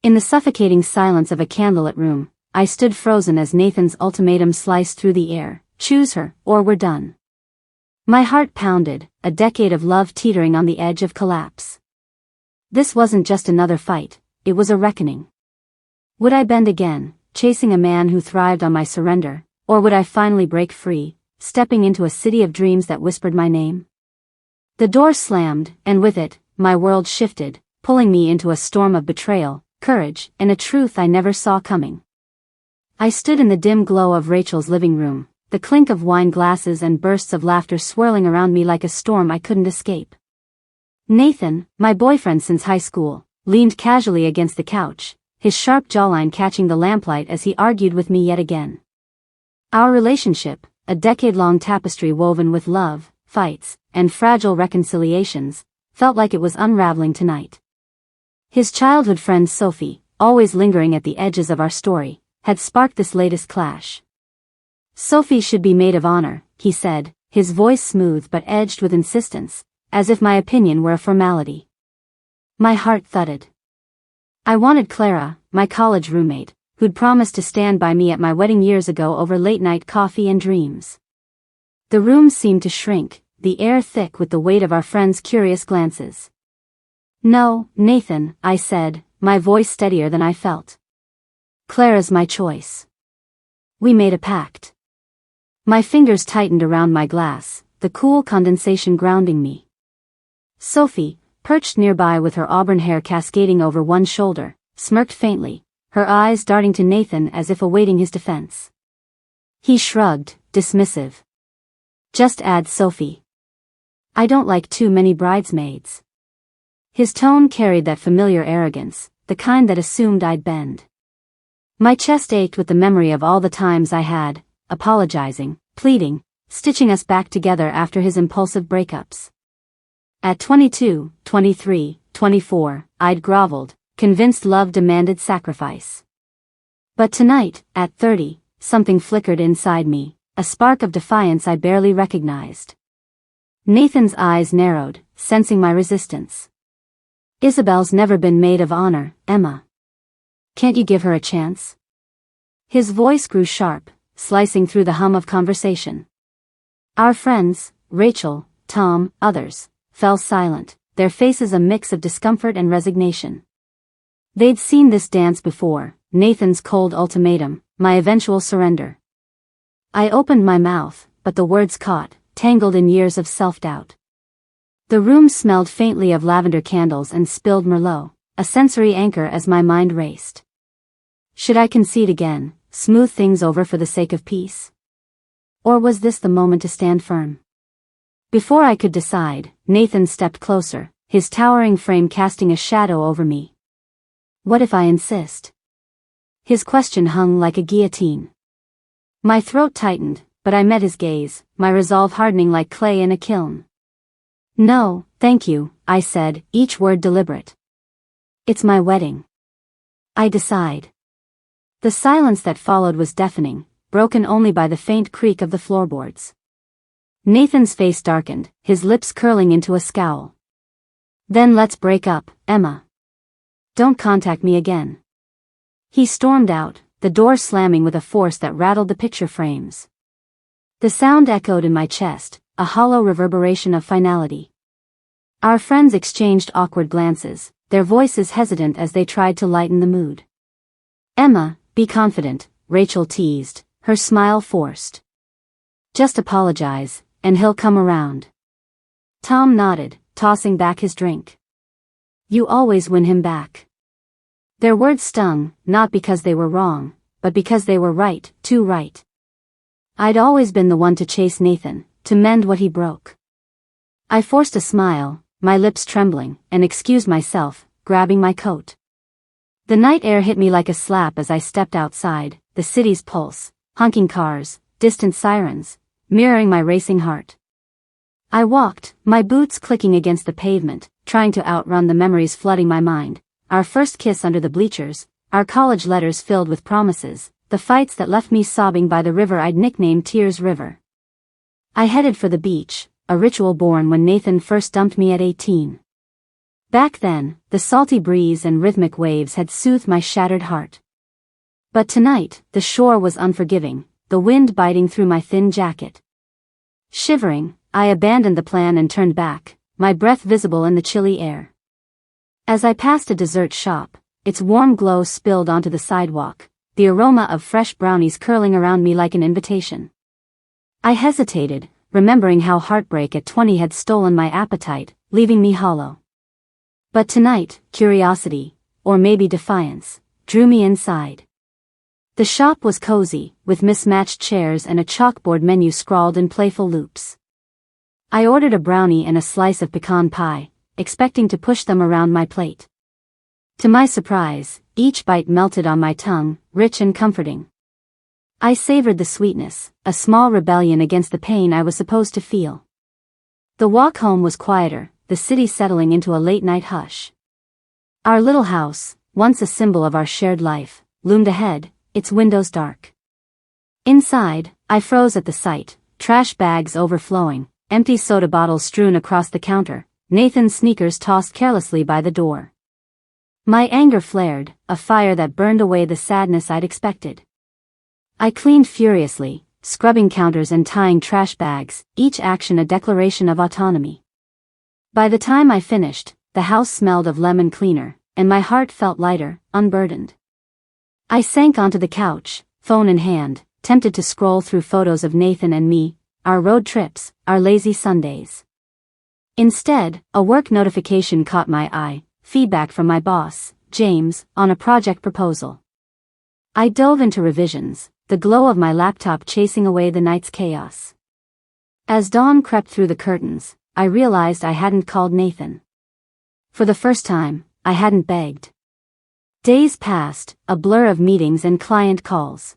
In the suffocating silence of a candlelit room, I stood frozen as Nathan's ultimatum sliced through the air: choose her, or we're done. My heart pounded, a decade of love teetering on the edge of collapse. This wasn't just another fight, it was a reckoning. Would I bend again, chasing a man who thrived on my surrender, or would I finally break free, stepping into a city of dreams that whispered my name? The door slammed, and with it, my world shifted, pulling me into a storm of betrayal, courage, and a truth I never saw coming. I stood in the dim glow of Rachel's living room, the clink of wine glasses and bursts of laughter swirling around me like a storm I couldn't escape. Nathan, my boyfriend since high school, leaned casually against the couch, his sharp jawline catching the lamplight as he argued with me yet again. Our relationship, a decade-long tapestry woven with love, fights, and fragile reconciliations, felt like it was unraveling tonight. His childhood friend Sophie, always lingering at the edges of our story, had sparked this latest clash. Sophie should be maid of honor, he said, his voice smooth but edged with insistence, as if my opinion were a formality. My heart thudded. I wanted Clara, my college roommate, who'd promised to stand by me at my wedding years ago over late-night coffee and dreams. The room seemed to shrink, the air thick with the weight of our friends' curious glances. No, Nathan, I said, my voice steadier than I felt. Clara's my choice. We made a pact. My fingers tightened around my glass, the cool condensation grounding me. Sophie, perched nearby with her auburn hair cascading over one shoulder, smirked faintly, her eyes darting to Nathan as if awaiting his defense. He shrugged, dismissive. Just add Sophie. I don't like too many bridesmaids. His tone carried that familiar arrogance, the kind that assumed I'd bend. My chest ached with the memory of all the times I had, apologizing, pleading, stitching us back together after his impulsive breakups. At 22, 23, 24, I'd groveled, convinced love demanded sacrifice. But tonight, at 30, something flickered inside me, a spark of defiance I barely recognized. Nathan's eyes narrowed, sensing my resistance. Isabel's never been maid of honor, Emma. Can't you give her a chance? His voice grew sharp, slicing through the hum of conversation. Our friends, Rachel, Tom, others, fell silent, their faces a mix of discomfort and resignation. They'd seen this dance before, Nathan's cold ultimatum, my eventual surrender. I opened my mouth, but the words caught, tangled in years of self-doubt. The room smelled faintly of lavender candles and spilled Merlot, a sensory anchor as my mind raced. Should I concede again, smooth things over for the sake of peace? Or was this the moment to stand firm? Before I could decide, Nathan stepped closer, his towering frame casting a shadow over me. What if I insist? His question hung like a guillotine. My throat tightened, but I met his gaze, my resolve hardening like clay in a kiln. No, thank you, I said, each word deliberate. It's my wedding. I decide. The silence that followed was deafening, broken only by the faint creak of the floorboards. Nathan's face darkened, his lips curling into a scowl. Then let's break up, Emma. Don't contact me again. He stormed out, the door slamming with a force that rattled the picture frames. The sound echoed in my chest, a hollow reverberation of finality. Our friends exchanged awkward glances, their voices hesitant as they tried to lighten the mood. Emma, be confident, Rachel teased, her smile forced. Just apologize, and he'll come around. Tom nodded, tossing back his drink. You always win him back. Their words stung, not because they were wrong, but because they were right, too right. I'd always been the one to chase Nathan, to mend what he broke. I forced a smile, my lips trembling, and excused myself, grabbing my coat. The night air hit me like a slap as I stepped outside, the city's pulse, honking cars, distant sirens, mirroring my racing heart. I walked, my boots clicking against the pavement, trying to outrun the memories flooding my mind. Our first kiss under the bleachers, our college letters filled with promises, the fights that left me sobbing by the river I'd nicknamed Tears River. I headed for the beach, a ritual born when Nathan first dumped me at 18. Back then, the salty breeze and rhythmic waves had soothed my shattered heart. But tonight, the shore was unforgiving, the wind biting through my thin jacket. Shivering, I abandoned the plan and turned back, my breath visible in the chilly air. As I passed a dessert shop, its warm glow spilled onto the sidewalk, the aroma of fresh brownies curling around me like an invitation. I hesitated, remembering how heartbreak at 20 had stolen my appetite, leaving me hollow. But tonight, curiosity, or maybe defiance, drew me inside. The shop was cozy, with mismatched chairs and a chalkboard menu scrawled in playful loops. I ordered a brownie and a slice of pecan pie, expecting to push them around my plate. To my surprise, each bite melted on my tongue, rich and comforting. I savored the sweetness, a small rebellion against the pain I was supposed to feel. The walk home was quieter, the city settling into a late-night hush. Our little house, once a symbol of our shared life, loomed ahead, its windows dark. Inside, I froze at the sight, trash bags overflowing, empty soda bottles strewn across the counter, Nathan's sneakers tossed carelessly by the door. My anger flared, a fire that burned away the sadness I'd expected. I cleaned furiously, scrubbing counters and tying trash bags, each action a declaration of autonomy. By the time I finished, the house smelled of lemon cleaner, and my heart felt lighter, unburdened. I sank onto the couch, phone in hand, tempted to scroll through photos of Nathan and me, our road trips, our lazy Sundays. Instead, a work notification caught my eye, feedback from my boss, James, on a project proposal. I dove into revisions, the glow of my laptop chasing away the night's chaos. As dawn crept through the curtains, I realized I hadn't called Nathan. For the first time, I hadn't begged. Days passed, a blur of meetings and client calls.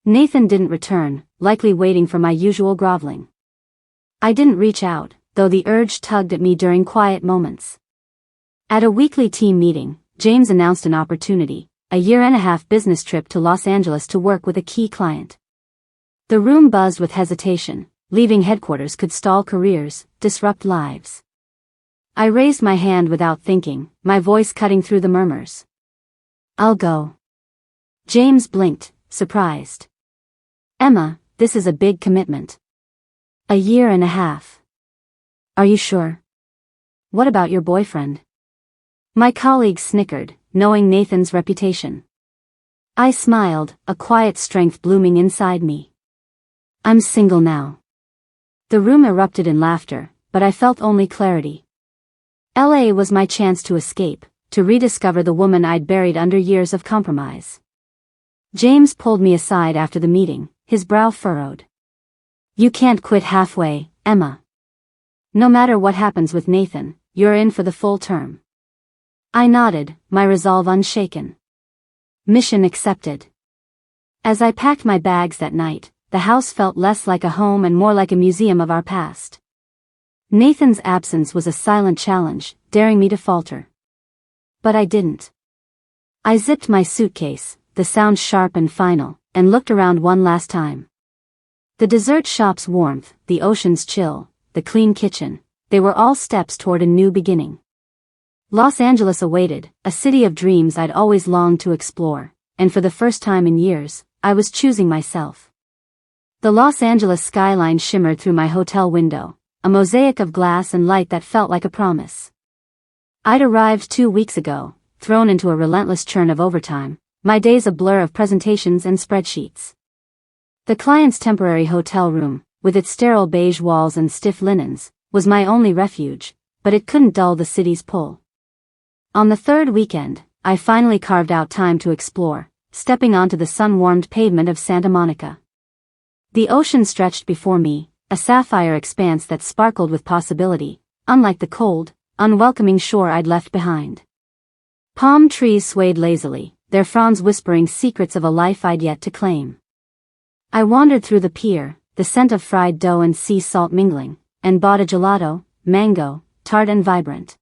Nathan didn't return, likely waiting for my usual groveling. I didn't reach out, though the urge tugged at me during quiet moments. At a weekly team meeting, James announced an opportunity, a year-and-a-half business trip to Los Angeles to work with a key client. The room buzzed with hesitation. Leaving headquarters could stall careers, disrupt lives. I raised my hand without thinking, my voice cutting through the murmurs. I'll go. James blinked, surprised. Emma, this is a big commitment. A year and a half. Are you sure? What about your boyfriend? My colleague snickered, knowing Nathan's reputation. I smiled, a quiet strength blooming inside me. I'm single now. The room erupted in laughter, but I felt only clarity. LA was my chance to escape, to rediscover the woman I'd buried under years of compromise. James pulled me aside after the meeting, his brow furrowed. You can't quit halfway, Emma. No matter what happens with Nathan, you're in for the full term. I nodded, my resolve unshaken. Mission accepted. As I packed my bags that night, the house felt less like a home and more like a museum of our past. Nathan's absence was a silent challenge, daring me to falter. But I didn't. I zipped my suitcase, the sound sharp and final, and looked around one last time. The dessert shop's warmth, the ocean's chill, the clean kitchen, they were all steps toward a new beginning. Los Angeles awaited, a city of dreams I'd always longed to explore, and for the first time in years, I was choosing myself. The Los Angeles skyline shimmered through my hotel window, a mosaic of glass and light that felt like a promise. I'd arrived 2 weeks ago, thrown into a relentless churn of overtime, my days a blur of presentations and spreadsheets. The client's temporary hotel room, with its sterile beige walls and stiff linens, was my only refuge, but it couldn't dull the city's pull. On the third weekend, I finally carved out time to explore, stepping onto the sun-warmed pavement of Santa Monica. The ocean stretched before me, a sapphire expanse that sparkled with possibility, unlike the cold, unwelcoming shore I'd left behind. Palm trees swayed lazily, their fronds whispering secrets of a life I'd yet to claim. I wandered through the pier, the scent of fried dough and sea salt mingling, and bought a gelato, mango, tart and vibrant.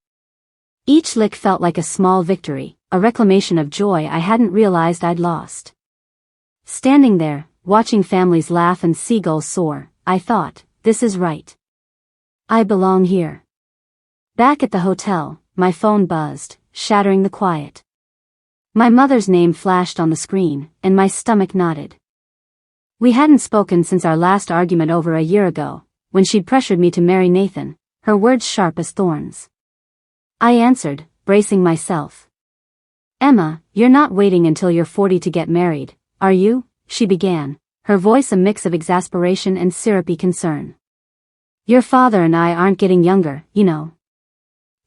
Each lick felt like a small victory, a reclamation of joy I hadn't realized I'd lost. Standing there, watching families laugh and seagulls soar, I thought, this is right. I belong here. Back at the hotel, my phone buzzed, shattering the quiet. My mother's name flashed on the screen, and my stomach knotted. We hadn't spoken since our last argument over a year ago, when she'd pressured me to marry Nathan, her words sharp as thorns. I answered, bracing myself. "Emma, you're not waiting until you're 40 to get married, are you?" she began, her voice a mix of exasperation and syrupy concern. "Your father and I aren't getting younger, you know."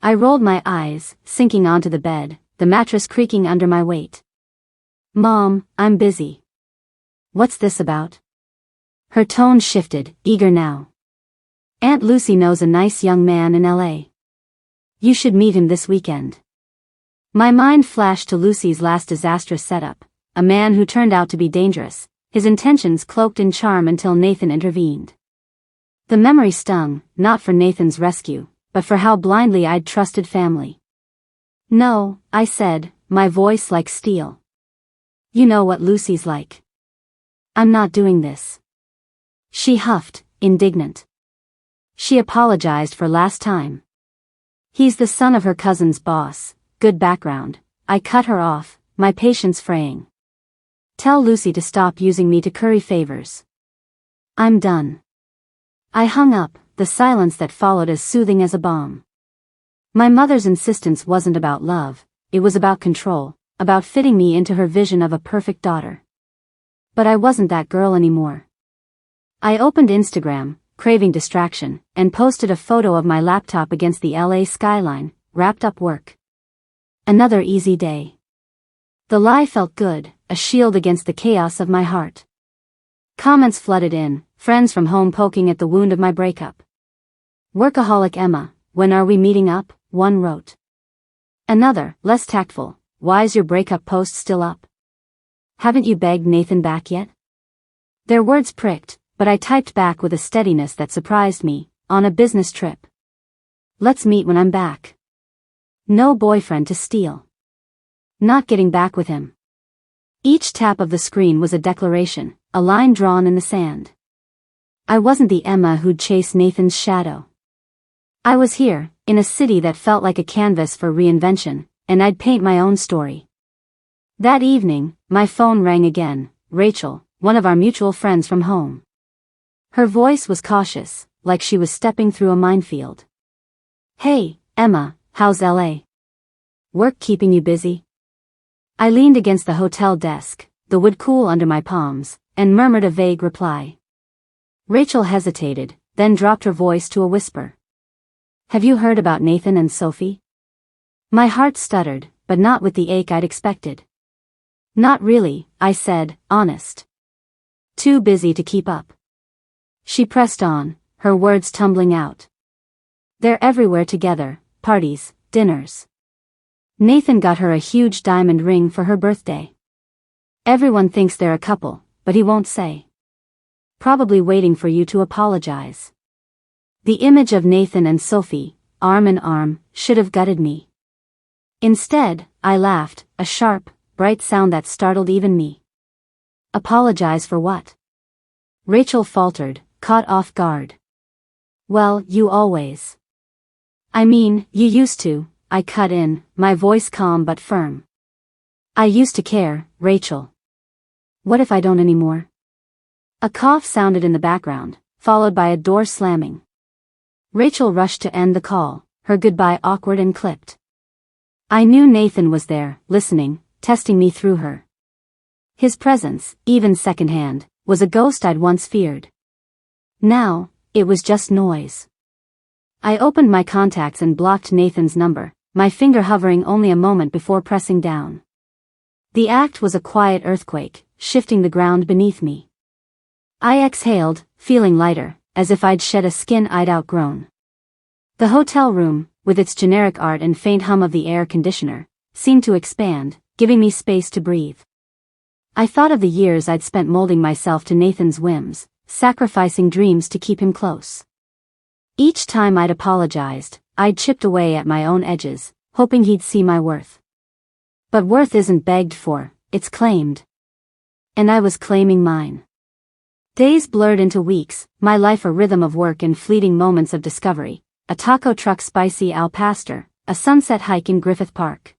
I rolled my eyes, sinking onto the bed, the mattress creaking under my weight. "Mom, I'm busy." "What's this about?" Her tone shifted, eager now. "Aunt Lucy knows a nice young man in LA. You should meet him this weekend." My mind flashed to Lucy's last disastrous setup, a man who turned out to be dangerous, his intentions cloaked in charm until Nathan intervened. The memory stung, not for Nathan's rescue, but for how blindly I'd trusted family. "No," I said, my voice like steel. "You know what Lucy's like. I'm not doing this." She huffed, indignant. She apologized for last time. "He's the son of her cousin's boss, good background." I cut her off, my patience fraying. "Tell Lucy to stop using me to curry favors. I'm done." I hung up, the silence that followed as soothing as a balm. My mother's insistence wasn't about love, it was about control, about fitting me into her vision of a perfect daughter. But I wasn't that girl anymore. I opened Instagram, craving distraction, and posted a photo of my laptop against the LA skyline, wrapped up work. Another easy day. The lie felt good, a shield against the chaos of my heart. Comments flooded in, friends from home poking at the wound of my breakup. "Workaholic Emma, when are we meeting up?" one wrote. Another, less tactful, "Why's your breakup post still up? Haven't you begged Nathan back yet?" Their words pricked, but I typed back with a steadiness that surprised me, "On a business trip. Let's meet when I'm back. No boyfriend to steal. Not getting back with him." Each tap of the screen was a declaration, a line drawn in the sand. I wasn't the Emma who'd chased Nathan's shadow. I was here, in a city that felt like a canvas for reinvention, and I'd paint my own story. That evening, my phone rang again, Rachel, one of our mutual friends from home. Her voice was cautious, like she was stepping through a minefield. "Hey, Emma, how's LA? Work keeping you busy?" I leaned against the hotel desk, the wood cool under my palms, and murmured a vague reply. Rachel hesitated, then dropped her voice to a whisper. "Have you heard about Nathan and Sophie?" My heart stuttered, but not with the ache I'd expected. "Not really," I said, honest. "Too busy to keep up." She pressed on, her words tumbling out. "They're everywhere together, parties, dinners. Nathan got her a huge diamond ring for her birthday. Everyone thinks they're a couple, but he won't say. Probably waiting for you to apologize." The image of Nathan and Sophie, arm in arm, should have gutted me. Instead, I laughed, a sharp, bright sound that startled even me. "Apologize for what?" Rachel faltered, caught off guard. "Well, you always. I mean, you used to," I cut in, my voice calm but firm. "I used to care, Rachel. What if I don't anymore?" A cough sounded in the background, followed by a door slamming. Rachel rushed to end the call, her goodbye awkward and clipped. I knew Nathan was there, listening, testing me through her. His presence, even secondhand, was a ghost I'd once feared. Now, it was just noise. I opened my contacts and blocked Nathan's number, my finger hovering only a moment before pressing down. The act was a quiet earthquake, shifting the ground beneath me. I exhaled, feeling lighter, as if I'd shed a skin I'd outgrown. The hotel room, with its generic art and faint hum of the air conditioner, seemed to expand, giving me space to breathe. I thought of the years I'd spent molding myself to Nathan's whims, sacrificing dreams to keep him close. Each time I'd apologized, I'd chipped away at my own edges, hoping he'd see my worth. But worth isn't begged for, it's claimed. And I was claiming mine. Days blurred into weeks, my life a rhythm of work and fleeting moments of discovery, a taco truck spicy al pastor, a sunset hike in Griffith Park.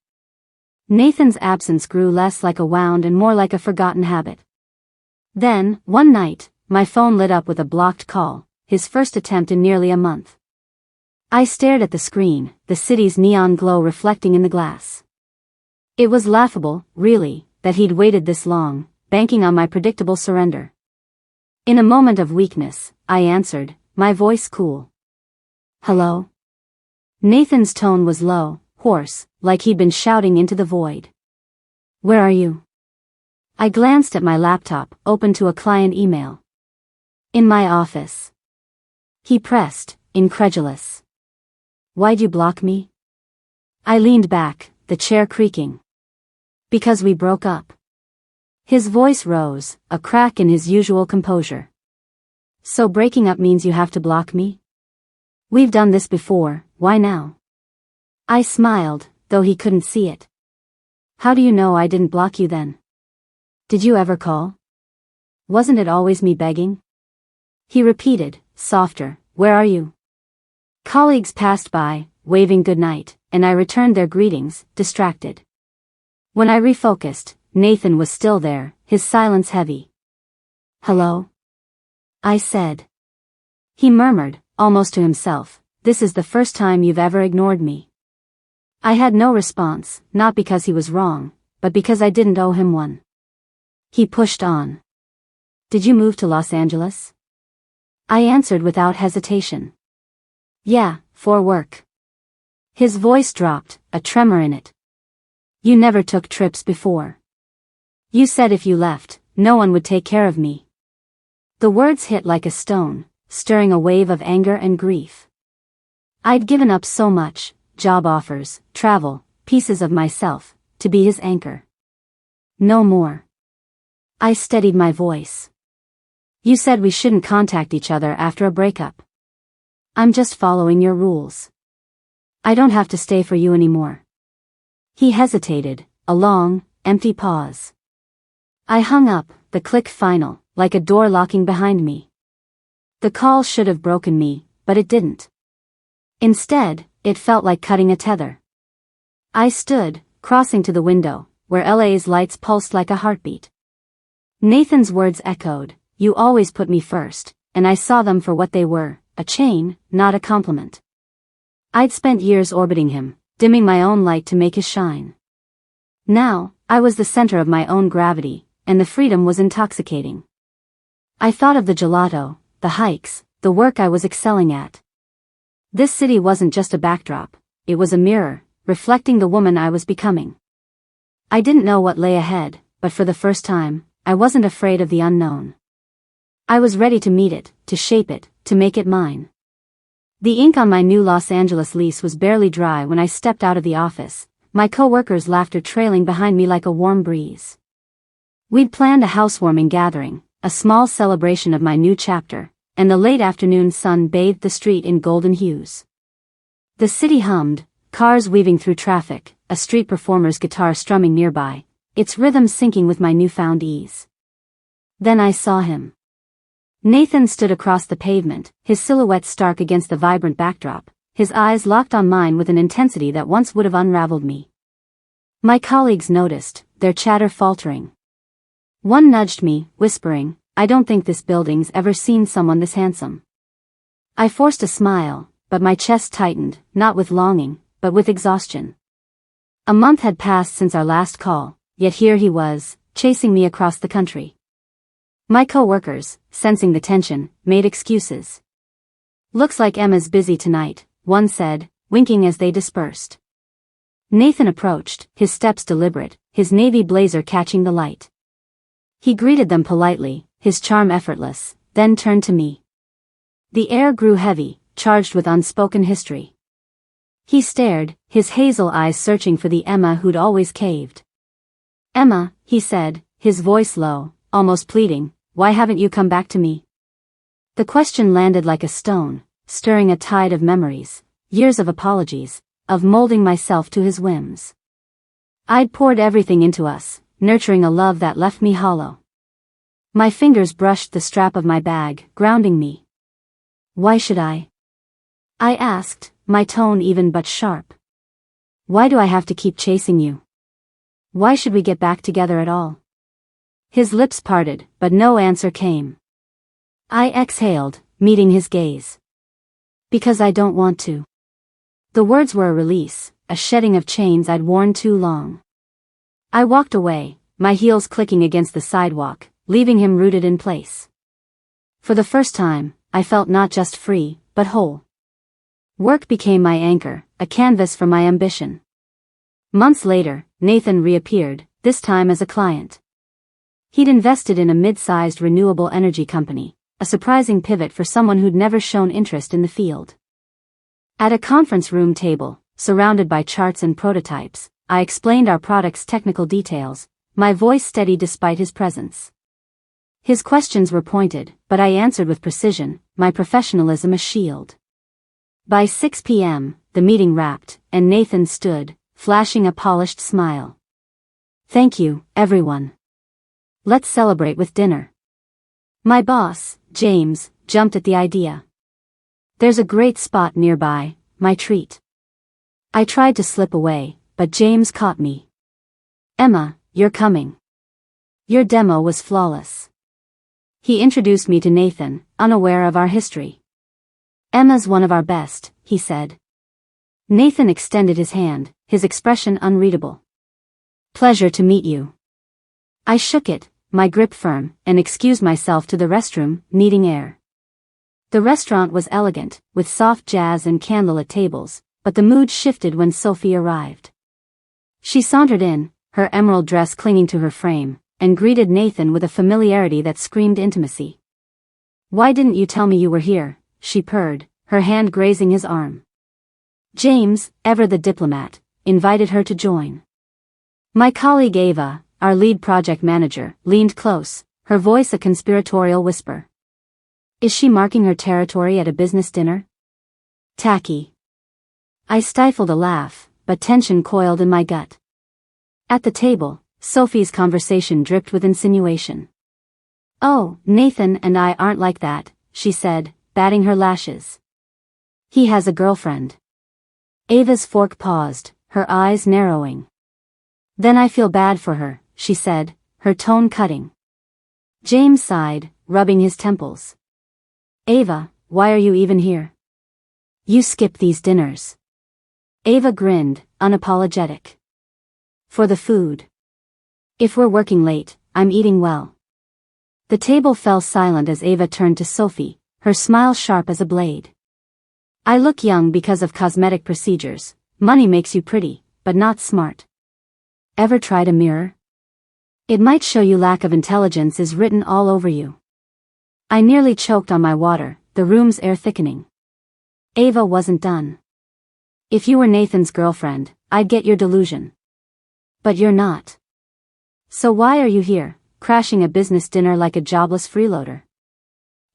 Nathan's absence grew less like a wound and more like a forgotten habit. Then, one night, my phone lit up with a blocked call, his first attempt in nearly a month. I stared at the screen, the city's neon glow reflecting in the glass. It was laughable, really, that he'd waited this long, banking on my predictable surrender. In a moment of weakness, I answered, my voice cool. Hello? Nathan's tone was low, hoarse, like he'd been shouting into the void. Where are you? I glanced at my laptop, open to a client email. In my office. He pressed, incredulous. Why'd you block me? I leaned back, the chair creaking. Because we broke up. His voice rose, a crack in his usual composure. So breaking up means you have to block me? We've done this before, why now? I smiled, though he couldn't see it. How do you know I didn't block you then? Did you ever call? Wasn't it always me begging? He repeated, softer, where are you? Colleagues passed by, waving goodnight, and I returned their greetings, distracted. When I refocused, Nathan was still there, his silence heavy. Hello? I said. He murmured, almost to himself, this is the first time you've ever ignored me. I had no response, not because he was wrong, but because I didn't owe him one. He pushed on. Did you move to Los Angeles? I answered without hesitation. Yeah, for work. His voice dropped, a tremor in it. You never took trips before. You said if you left, no one would take care of me. The words hit like a stone, stirring a wave of anger and grief. I'd given up so much, job offers, travel, pieces of myself, to be his anchor. No more. I steadied my voice. You said we shouldn't contact each other after a breakup. I'm just following your rules. I don't have to stay for you anymore. He hesitated, a long, empty pause. I hung up, the click final, like a door locking behind me. The call should have broken me, but it didn't. Instead, it felt like cutting a tether. I stood, crossing to the window, where LA's lights pulsed like a heartbeat. Nathan's words echoed, you always put me first, and I saw them for what they were, a chain, not a compliment. I'd spent years orbiting him, dimming my own light to make his shine. Now, I was the center of my own gravity, and the freedom was intoxicating. I thought of the gelato, the hikes, the work I was excelling at. This city wasn't just a backdrop, it was a mirror, reflecting the woman I was becoming. I didn't know what lay ahead, but for the first time, I wasn't afraid of the unknown. I was ready to meet it, to shape it, to make it mine. The ink on my new Los Angeles lease was barely dry when I stepped out of the office, my co-workers' laughter trailing behind me like a warm breeze. We'd planned a housewarming gathering, a small celebration of my new chapter, and the late afternoon sun bathed the street in golden hues. The city hummed, cars weaving through traffic, a street performer's guitar strumming nearby, its rhythm syncing with my newfound ease. Then I saw him. Nathan stood across the pavement, his silhouette stark against the vibrant backdrop, his eyes locked on mine with an intensity that once would have unraveled me. My colleagues noticed, their chatter faltering. One nudged me, whispering, I don't think this building's ever seen someone this handsome. I forced a smile, but my chest tightened, not with longing, but with exhaustion. A month had passed since our last call, yet here he was, chasing me across the country. My co-workers, sensing the tension, made excuses. Looks like Emma's busy tonight, one said, winking as they dispersed. Nathan approached, his steps deliberate, his navy blazer catching the light. He greeted them politely, his charm effortless, then turned to me. The air grew heavy, charged with unspoken history. He stared, his hazel eyes searching for the Emma who'd always caved. Emma, he said, his voice low, almost pleading, why haven't you come back to me? The question landed like a stone, stirring a tide of memories, years of apologies, of molding myself to his whims. I'd poured everything into us, nurturing a love that left me hollow. My fingers brushed the strap of my bag, grounding me. Why should I? I asked, my tone even but sharp. Why do I have to keep chasing you? Why should we get back together at all? His lips parted, but no answer came. I exhaled, meeting his gaze. Because I don't want to. The words were a release, a shedding of chains I'd worn too long. I walked away, my heels clicking against the sidewalk, leaving him rooted in place. For the first time, I felt not just free, but whole. Work became my anchor, a canvas for my ambition. Months later, Nathan reappeared, this time as a client. He'd invested in a mid-sized renewable energy company, a surprising pivot for someone who'd never shown interest in the field. At a conference room table, surrounded by charts and prototypes, I explained our product's technical details, my voice steady despite his presence. His questions were pointed, but I answered with precision, my professionalism a shield. By 6 p.m., the meeting wrapped, and Nathan stood, flashing a polished smile. Thank you, everyone. Let's celebrate with dinner. My boss, James, jumped at the idea. There's a great spot nearby, my treat. I tried to slip away, but James caught me. Emma, you're coming. Your demo was flawless. He introduced me to Nathan, unaware of our history. Emma's one of our best, he said. Nathan extended his hand, his expression unreadable. Pleasure to meet you. I shook it, my grip firm, and excused myself to the restroom, needing air. The restaurant was elegant, with soft jazz and candlelit tables, but the mood shifted when Sophie arrived. She sauntered in, her emerald dress clinging to her frame, and greeted Nathan with a familiarity that screamed intimacy. Why didn't you tell me you were here? She purred, her hand grazing his arm. James, ever the diplomat, invited her to join. My colleague Ava, our lead project manager, leaned close, her voice a conspiratorial whisper. Is she marking her territory at a business dinner? Tacky. I stifled a laugh, but tension coiled in my gut. At the table, Sophie's conversation dripped with insinuation. Oh, Nathan and I aren't like that, she said, batting her lashes. He has a girlfriend. Ava's fork paused, her eyes narrowing. Then I feel bad for her, she said, her tone cutting. James sighed, rubbing his temples. Ava, why are you even here? You skip these dinners. Ava grinned, unapologetic. For the food. If we're working late, I'm eating well. The table fell silent as Ava turned to Sophie, her smile sharp as a blade. I look young because of cosmetic procedures. Money makes you pretty, but not smart. Ever tried a mirror? It might show you lack of intelligence is written all over you. I nearly choked on my water, the room's air thickening. Ava wasn't done. If you were Nathan's girlfriend, I'd get your delusion. But you're not. So why are you here, crashing a business dinner like a jobless freeloader?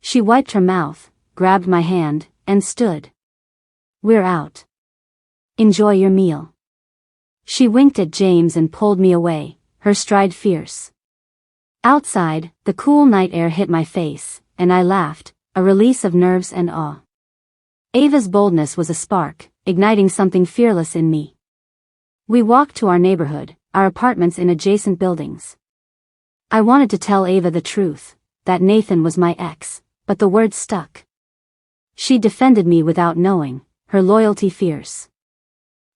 She wiped her mouth, grabbed my hand, and stood. We're out. Enjoy your meal. She winked at James and pulled me away, her stride fierce. Outside, the cool night air hit my face, and I laughed, a release of nerves and awe. Ava's boldness was a spark, igniting something fearless in me. We walked to our neighborhood, our apartments in adjacent buildings. I wanted to tell Ava the truth, that Nathan was my ex, but the words stuck. She defended me without knowing, her loyalty fierce.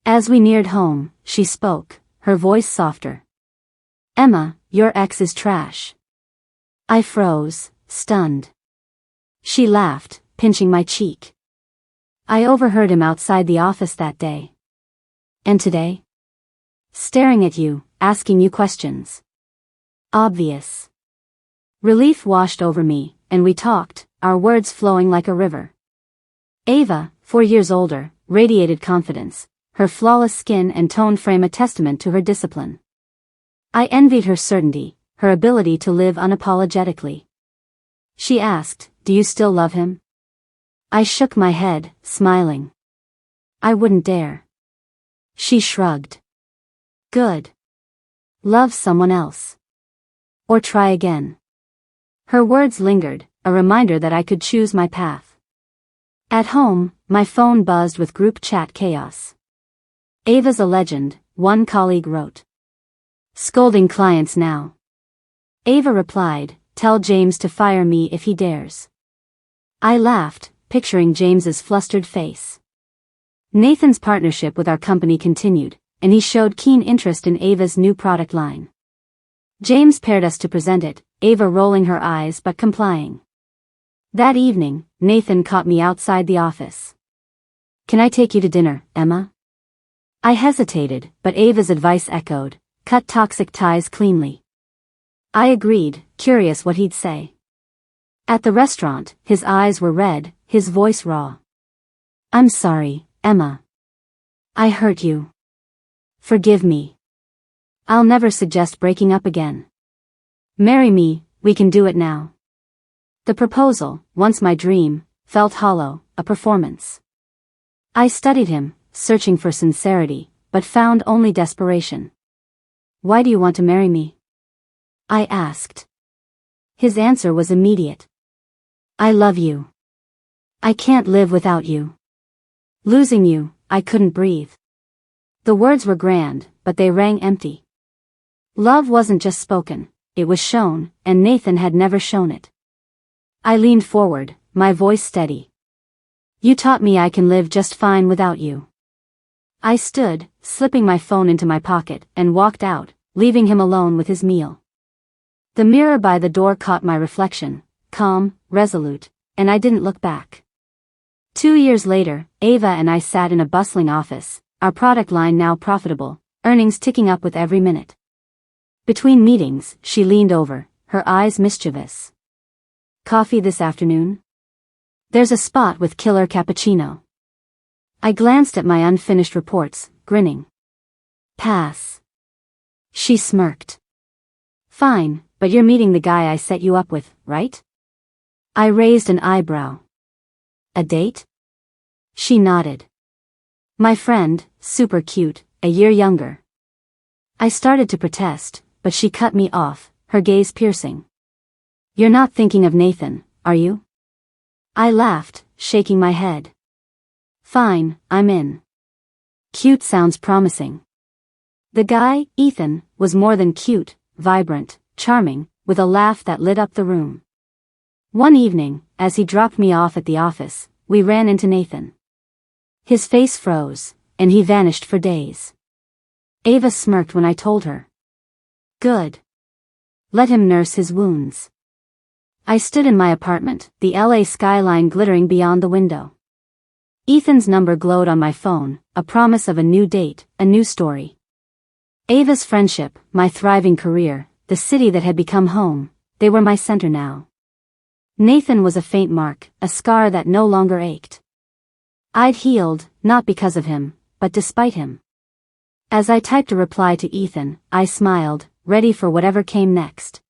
As we neared home, she spoke, her voice softer. Emma, your ex is trash. I froze, stunned. She laughed, pinching my cheek. I overheard him outside the office that day. And today? Staring at you, asking you questions. Obvious. Relief washed over me, and we talked, our words flowing like a river. Ava, 4 years older, radiated confidence, her flawless skin and toned frame a testament to her discipline. I envied her certainty, her ability to live unapologetically. She asked, do you still love him? I shook my head, smiling. I wouldn't dare. She shrugged. Good. Love someone else. Or try again. Her words lingered, a reminder that I could choose my path. At home, my phone buzzed with group chat chaos. Ava's a legend, one colleague wrote. Scolding clients now. Ava replied, tell James to fire me if he dares. I laughed, picturing James's flustered face. Nathan's partnership with our company continued, and he showed keen interest in Ava's new product line. James paired us to present it, Ava rolling her eyes but complying. That evening, Nathan caught me outside the office. Can I take you to dinner, Emma? I hesitated, but Ava's advice echoed, cut toxic ties cleanly. I agreed, curious what he'd say. At the restaurant, his eyes were red, his voice raw. I'm sorry, Emma. I hurt you. Forgive me. I'll never suggest breaking up again. Marry me, we can do it now. The proposal, once my dream, felt hollow, a performance. I studied him, searching for sincerity, but found only desperation. Why do you want to marry me? I asked. His answer was immediate. I love you. I can't live without you. Losing you, I couldn't breathe. The words were grand, but they rang empty. Love wasn't just spoken, it was shown, and Nathan had never shown it. I leaned forward, my voice steady. You taught me I can live just fine without you. I stood, slipping my phone into my pocket, and walked out, leaving him alone with his meal. The mirror by the door caught my reflection, calm, resolute, and I didn't look back. 2 years later, Ava and I sat in a bustling office, our product line now profitable, earnings ticking up with every minute. Between meetings, she leaned over, her eyes mischievous. Coffee this afternoon? There's a spot with killer cappuccino. I glanced at my unfinished reports, grinning. Pass. She smirked. Fine, but you're meeting the guy I set you up with, right? I raised an eyebrow. A date? She nodded. My friend, super cute, a year younger. I started to protest, but she cut me off, her gaze piercing. You're not thinking of Nathan, are you? I laughed, shaking my head. Fine, I'm in. Cute sounds promising. The guy, Ethan, was more than cute, vibrant, charming, with a laugh that lit up the room. One evening, as he dropped me off at the office, we ran into Nathan. His face froze, and he vanished for days. Ava smirked when I told her. Good. Let him nurse his wounds. I stood in my apartment, the LA skyline glittering beyond the window. Ethan's number glowed on my phone, a promise of a new date, a new story. Ava's friendship, my thriving career, the city that had become home, they were my center now. Nathan was a faint mark, a scar that no longer ached. I'd healed, not because of him, but despite him. As I typed a reply to Ethan, I smiled, ready for whatever came next.